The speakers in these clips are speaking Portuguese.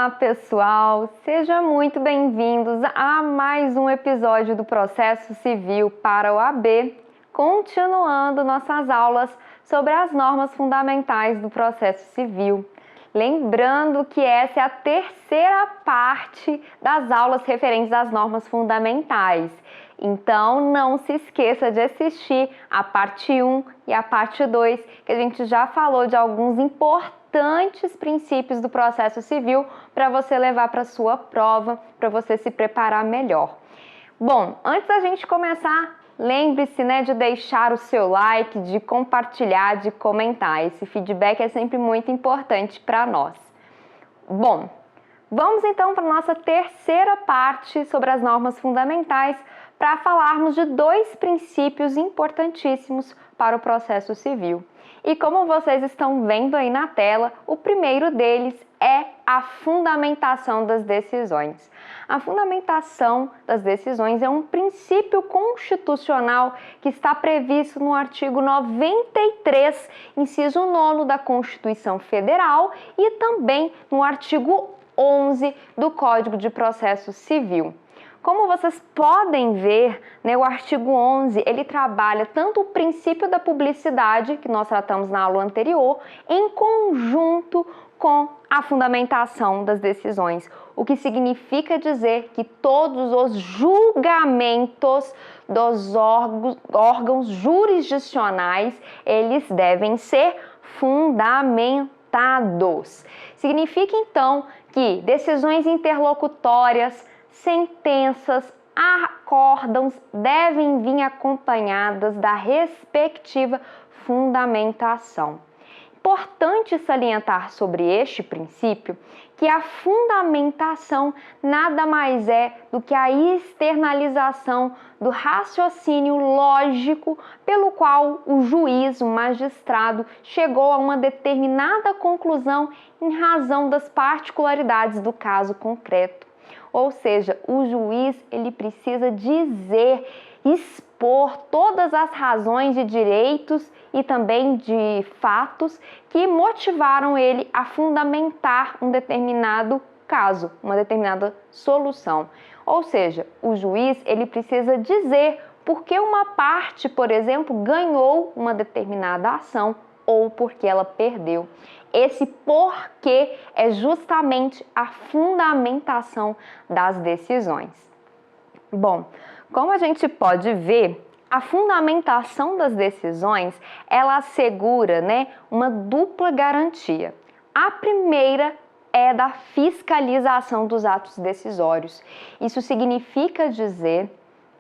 Olá, pessoal! Sejam muito bem-vindos a mais um episódio do Processo Civil para a OAB, continuando nossas aulas sobre as normas fundamentais do processo civil. Lembrando que essa é a terceira parte das aulas referentes às normas fundamentais. Então, não se esqueça de assistir a parte 1 e a parte 2, que a gente já falou de alguns importantes princípios do processo civil para você levar para a sua prova, para você se preparar melhor. Bom, antes da gente começar, lembre-se, de deixar o seu like, de compartilhar, de comentar. Esse feedback é sempre muito importante para nós. Bom, vamos então para a nossa terceira parte sobre as normas fundamentais, para falarmos de dois princípios importantíssimos para o processo civil. E como vocês estão vendo aí na tela, o primeiro deles é a fundamentação das decisões. A fundamentação das decisões é um princípio constitucional que está previsto no artigo 93, inciso 9 da Constituição Federal e também no artigo 11 do Código de Processo Civil. Como vocês podem ver, o artigo 11, ele trabalha tanto o princípio da publicidade, que nós tratamos na aula anterior, em conjunto com a fundamentação das decisões, o que significa dizer que todos os julgamentos dos órgãos jurisdicionais, eles devem ser fundamentados. Significa, então, que decisões interlocutórias, sentenças, acórdãos devem vir acompanhadas da respectiva fundamentação. Importante salientar sobre este princípio que a fundamentação nada mais é do que a externalização do raciocínio lógico pelo qual o juiz, o magistrado, chegou a uma determinada conclusão em razão das particularidades do caso concreto. Ou seja, o juiz ele precisa dizer, expor todas as razões de direitos e também de fatos que motivaram ele a fundamentar um determinado caso, uma determinada solução. Ou seja, o juiz ele precisa dizer por que uma parte, por exemplo, ganhou uma determinada ação ou porque ela perdeu. Esse porquê é justamente a fundamentação das decisões. Bom, como a gente pode ver, a fundamentação das decisões, ela assegura, uma dupla garantia. A primeira é da fiscalização dos atos decisórios. Isso significa dizer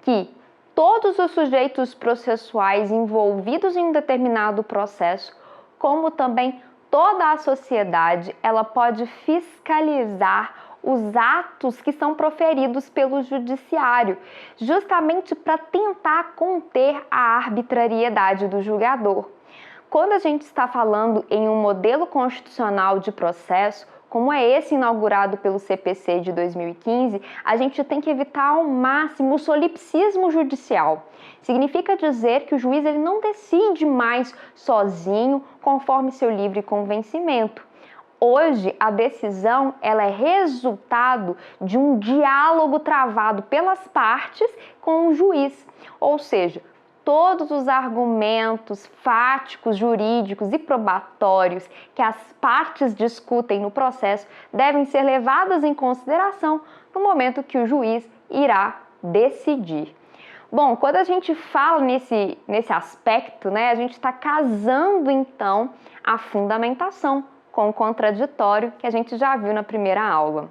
que todos os sujeitos processuais envolvidos em um determinado processo, como também toda a sociedade, ela pode fiscalizar os atos que são proferidos pelo judiciário, justamente para tentar conter a arbitrariedade do julgador. Quando a gente está falando em um modelo constitucional de processo, como é esse inaugurado pelo CPC de 2015, a gente tem que evitar ao máximo o solipsismo judicial. Significa dizer que o juiz ele não decide mais sozinho, conforme seu livre convencimento. Hoje, a decisão ela é resultado de um diálogo travado pelas partes com o juiz, ou seja, todos os argumentos fáticos, jurídicos e probatórios que as partes discutem no processo devem ser levados em consideração no momento que o juiz irá decidir. Bom, quando a gente fala nesse aspecto, a gente está casando então a fundamentação com o contraditório que a gente já viu na primeira aula.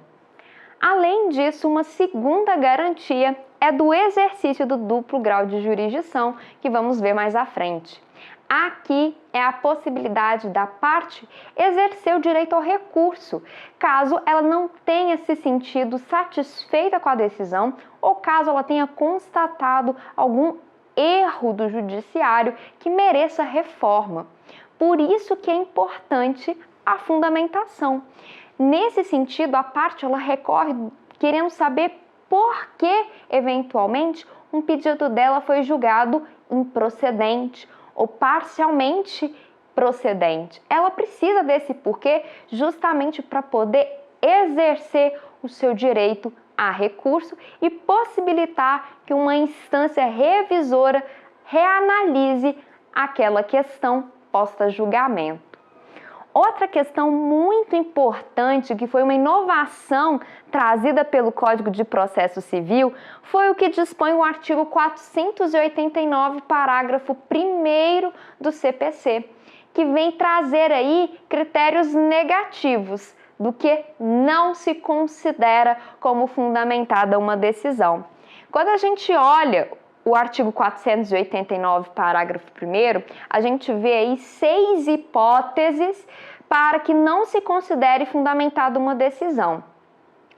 Além disso, uma segunda garantia é do exercício do duplo grau de jurisdição, que vamos ver mais à frente. Aqui é a possibilidade da parte exercer o direito ao recurso, caso ela não tenha se sentido satisfeita com a decisão ou caso ela tenha constatado algum erro do judiciário que mereça reforma. Por isso que é importante a fundamentação. Nesse sentido, a parte ela recorre querendo saber por que, eventualmente, um pedido dela foi julgado improcedente ou parcialmente procedente. Ela precisa desse porquê justamente para poder exercer o seu direito a recurso e possibilitar que uma instância revisora reanalise aquela questão posta a julgamento. Outra questão muito importante, que foi uma inovação trazida pelo Código de Processo Civil, foi o que dispõe o artigo 489, parágrafo 1º do CPC, que vem trazer aí critérios negativos do que não se considera como fundamentada uma decisão. Quando a gente olha o artigo 489, parágrafo 1º, a gente vê aí 6 hipóteses para que não se considere fundamentada uma decisão.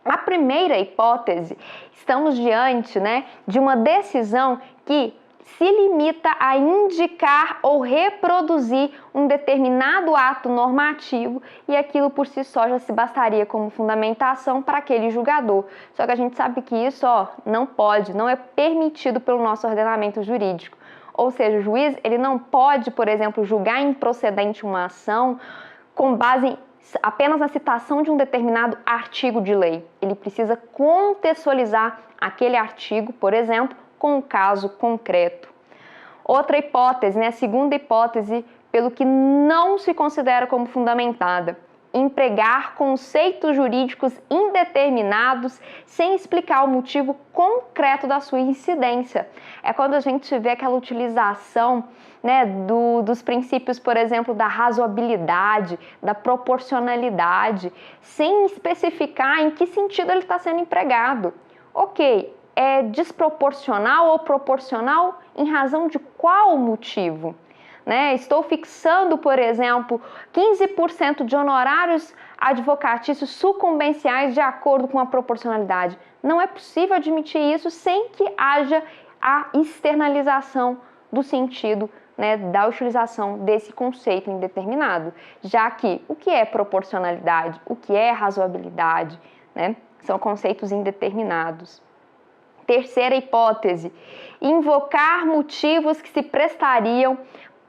A primeira hipótese, estamos diante, de uma decisão que se limita a indicar ou reproduzir um determinado ato normativo e aquilo por si só já se bastaria como fundamentação para aquele julgador. Só que a gente sabe que isso não é permitido pelo nosso ordenamento jurídico. Ou seja, o juiz ele não pode, por exemplo, julgar improcedente uma ação com base apenas na citação de um determinado artigo de lei. Ele precisa contextualizar aquele artigo, por exemplo, com um caso concreto. Outra hipótese, a segunda hipótese, pelo que não se considera como fundamentada, empregar conceitos jurídicos indeterminados sem explicar o motivo concreto da sua incidência. É quando a gente vê aquela utilização dos princípios, por exemplo, da razoabilidade, da proporcionalidade, sem especificar em que sentido ele está sendo empregado. Ok, é desproporcional ou proporcional em razão de qual motivo? Estou fixando, por exemplo, 15% de honorários advocatícios sucumbenciais de acordo com a proporcionalidade. Não é possível admitir isso sem que haja a externalização do sentido da utilização desse conceito indeterminado, já que o que é proporcionalidade, o que é razoabilidade, são conceitos indeterminados. Terceira hipótese, invocar motivos que se prestariam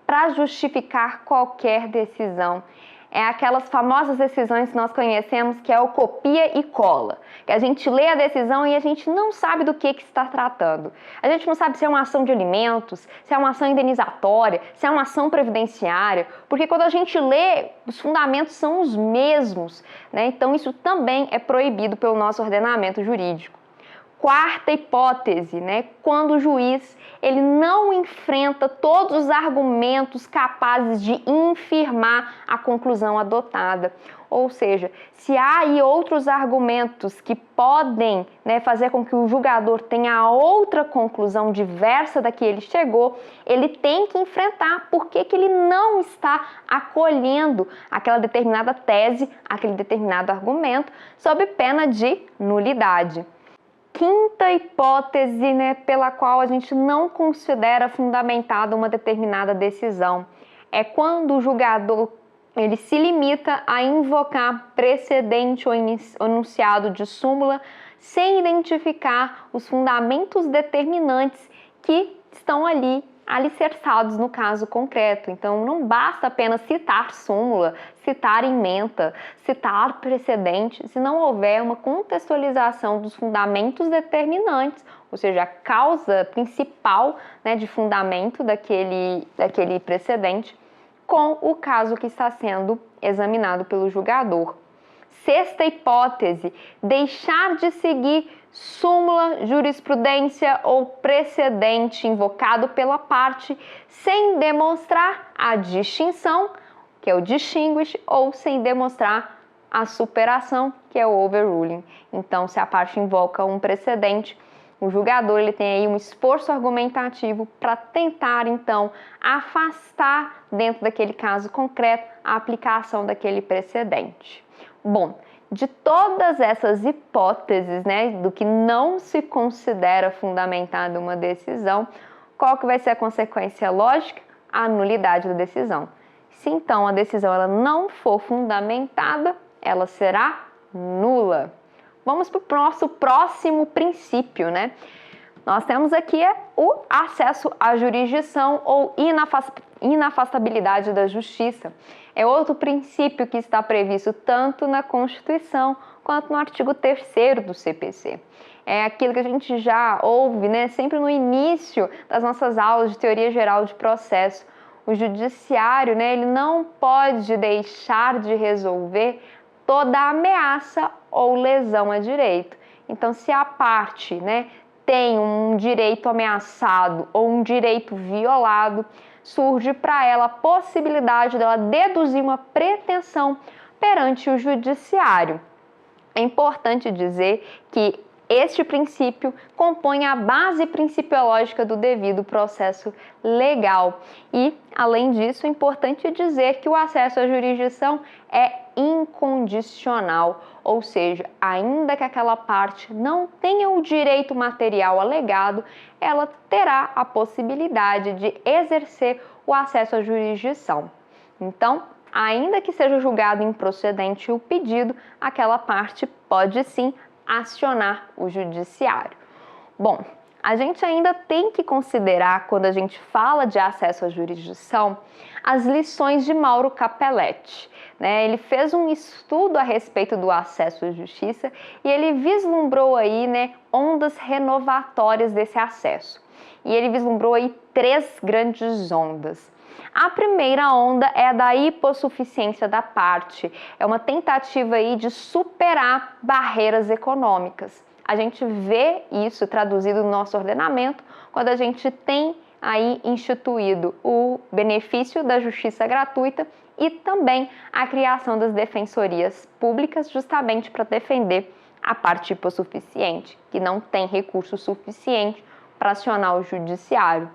para justificar qualquer decisão. É aquelas famosas decisões que nós conhecemos, que é o copia e cola, que a gente lê a decisão e a gente não sabe do que está tratando. A gente não sabe se é uma ação de alimentos, se é uma ação indenizatória, se é uma ação previdenciária, porque quando a gente lê, os fundamentos são os mesmos, Então isso também é proibido pelo nosso ordenamento jurídico. Quarta hipótese, quando o juiz ele não enfrenta todos os argumentos capazes de infirmar a conclusão adotada. Ou seja, se há aí outros argumentos que podem fazer com que o julgador tenha outra conclusão diversa da que ele chegou, ele tem que enfrentar por que ele não está acolhendo aquela determinada tese, aquele determinado argumento, sob pena de nulidade. Quinta hipótese, pela qual a gente não considera fundamentada uma determinada decisão, é quando o julgador ele se limita a invocar precedente ou enunciado de súmula sem identificar os fundamentos determinantes que estão ali alicerçados no caso concreto. Então, não basta apenas citar súmula, citar ementa, citar precedente, se não houver uma contextualização dos fundamentos determinantes, ou seja, a causa principal de fundamento daquele precedente, com o caso que está sendo examinado pelo julgador. Sexta hipótese, deixar de seguir súmula, jurisprudência ou precedente invocado pela parte sem demonstrar a distinção, que é o distinguish, ou sem demonstrar a superação, que é o overruling. Então, se a parte invoca um precedente, o julgador ele tem aí um esforço argumentativo para tentar, então, afastar dentro daquele caso concreto a aplicação daquele precedente. Bom, de todas essas hipóteses, do que não se considera fundamentada uma decisão, qual que vai ser a consequência lógica? A nulidade da decisão. Se então a decisão ela não for fundamentada, ela será nula. Vamos para o nosso próximo princípio, Nós temos aqui o acesso à jurisdição ou inafastabilidade da justiça. É outro princípio que está previsto tanto na Constituição quanto no artigo 3º do CPC. É aquilo que a gente já ouve, né, sempre no início das nossas aulas de teoria geral de processo. O judiciário, né, ele não pode deixar de resolver toda ameaça ou lesão a direito. Então, se a parte, né, tem um direito ameaçado ou um direito violado, surge para ela a possibilidade dela deduzir uma pretensão perante o judiciário. É importante dizer que este princípio compõe a base principiológica do devido processo legal. E, além disso, é importante dizer que o acesso à jurisdição é incondicional, ou seja, ainda que aquela parte não tenha o direito material alegado, ela terá a possibilidade de exercer o acesso à jurisdição. Então, ainda que seja julgado improcedente o pedido, aquela parte pode sim acionar o judiciário. Bom, a gente ainda tem que considerar, quando a gente fala de acesso à jurisdição, as lições de Mauro Capelletti. Ele fez um estudo a respeito do acesso à justiça e ele vislumbrou aí, ondas renovatórias desse acesso. E ele vislumbrou aí 3 grandes ondas. A primeira onda é a da hipossuficiência da parte, é uma tentativa aí de superar barreiras econômicas. A gente vê isso traduzido no nosso ordenamento quando a gente tem aí instituído o benefício da justiça gratuita e também a criação das defensorias públicas, justamente para defender a parte hipossuficiente, que não tem recurso suficiente para acionar o judiciário.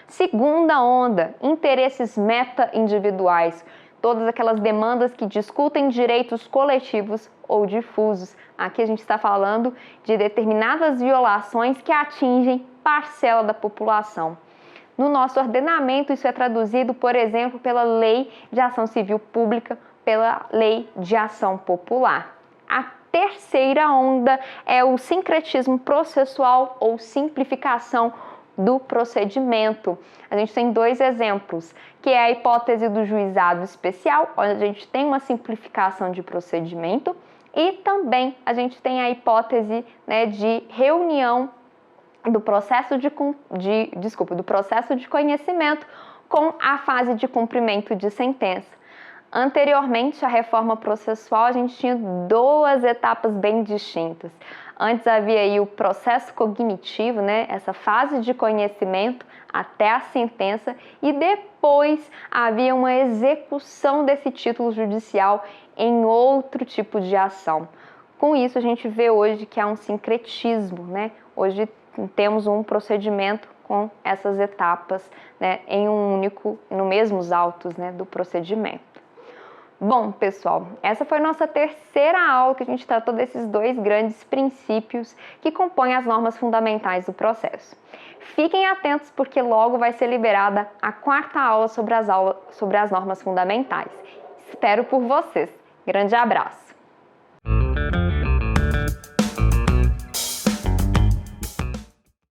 Segunda onda, interesses meta-individuais, todas aquelas demandas que discutem direitos coletivos ou difusos. Aqui a gente está falando de determinadas violações que atingem parcela da população. No nosso ordenamento, isso é traduzido, por exemplo, pela Lei de Ação Civil Pública, pela Lei de Ação Popular. A terceira onda é o sincretismo processual ou simplificação do procedimento. A gente tem 2 exemplos, que é a hipótese do juizado especial, onde a gente tem uma simplificação de procedimento, e também a gente tem a hipótese de reunião do processo do processo de conhecimento com a fase de cumprimento de sentença. Anteriormente à reforma processual, a gente tinha 2 etapas bem distintas. Antes havia aí o processo cognitivo, essa fase de conhecimento até a sentença, e depois havia uma execução desse título judicial em outro tipo de ação. Com isso, a gente vê hoje que há um sincretismo, Hoje temos um procedimento com essas etapas, em um único, no mesmos autos, do procedimento. Bom, pessoal, essa foi nossa terceira aula que a gente tratou desses 2 grandes princípios que compõem as normas fundamentais do processo. Fiquem atentos porque logo vai ser liberada a 4ª aula sobre as normas fundamentais. Espero por vocês. Grande abraço!